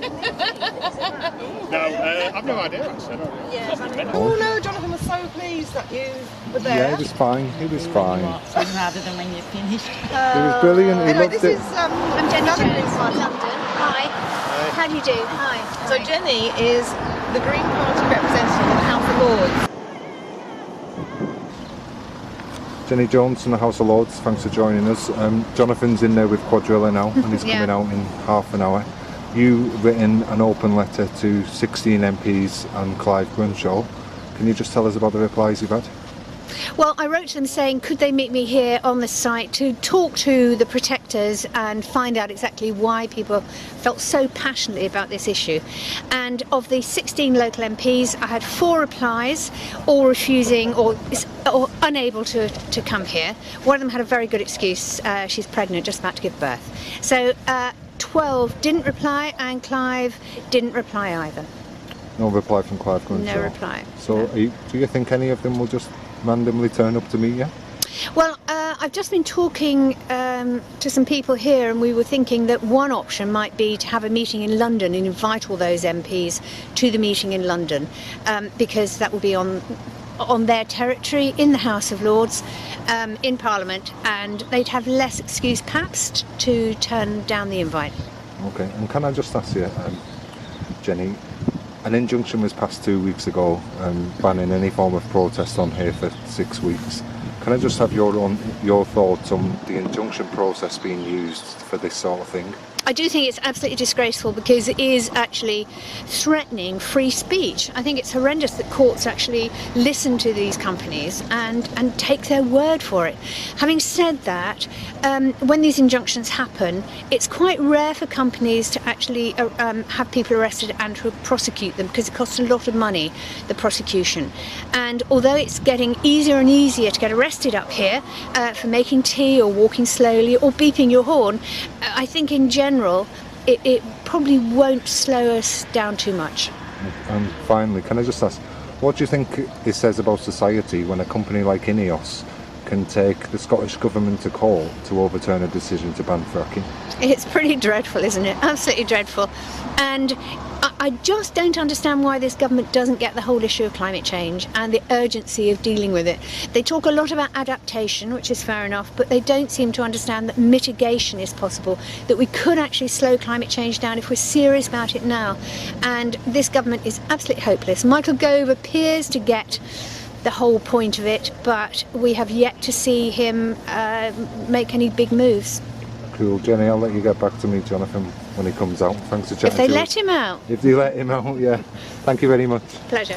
No, I've no idea actually. Oh no, Jonathan was so pleased that you were there. Yeah, it was fine. It was fine. Rather than when you're finished. It was brilliant. He Anyway, loved this it. is I'm Jenny another Jones Green from Party. London. Hi. How do you do? Hi. So Jenny is the Green Party representative in the House of Lords. Jenny Jones from the House of Lords, thanks for joining us. Jonathan's in there with Quadrilla now and he's coming out in half an hour. You've written an open letter to 16 MPs and Clive Grunshaw. Can you just tell us about the replies you've had? Well, I wrote to them saying, could they meet me here on the site to talk to the protectors and find out exactly why people felt so passionately about this issue. And of the 16 local MPs, I had 4 replies, all refusing or unable to come here. One of them had a very good excuse. She's pregnant, just about to give birth. So 12 didn't reply, and Clive didn't reply either. No reply from Clive Grunshaw? No reply. So no. Do you think any of them will just randomly turn up to meet you? Well, I've just been talking to some people here, and we were thinking that one option might be to have a meeting in London and invite all those MPs to the meeting in London, because that will be on their territory, in the House of Lords, in Parliament, and they'd have less excuse perhaps to turn down the invite. Okay, and can I just ask you, Jenny, an injunction was passed 2 weeks ago banning any form of protest on here for 6 weeks. Can I just have your thoughts on the injunction process being used for this sort of thing? I do think it's absolutely disgraceful because it is actually threatening free speech. I think it's horrendous that courts actually listen to these companies and take their word for it. Having said that, when these injunctions happen, it's quite rare for companies to actually have people arrested and to prosecute them, because it costs a lot of money, the prosecution. And although it's getting easier and easier to get arrested up here for making tea or walking slowly or beeping your horn, I think in general it probably won't slow us down too much. And finally, can I just ask, what do you think it says about society when a company like Ineos can take the Scottish Government to court to overturn a decision to ban fracking? It's pretty dreadful, isn't it? Absolutely dreadful. And I just don't understand why this government doesn't get the whole issue of climate change and the urgency of dealing with it. They talk a lot about adaptation, which is fair enough, but they don't seem to understand that mitigation is possible, that we could actually slow climate change down if we're serious about it now. And this government is absolutely hopeless. Michael Gove appears to get the whole point of it, but we have yet to see him make any big moves. Cool, Jenny, I'll let you get back to meet Jonathan when he comes out. Thanks for chatting. If they let him out. If they let him out, yeah. Thank you very much. Pleasure.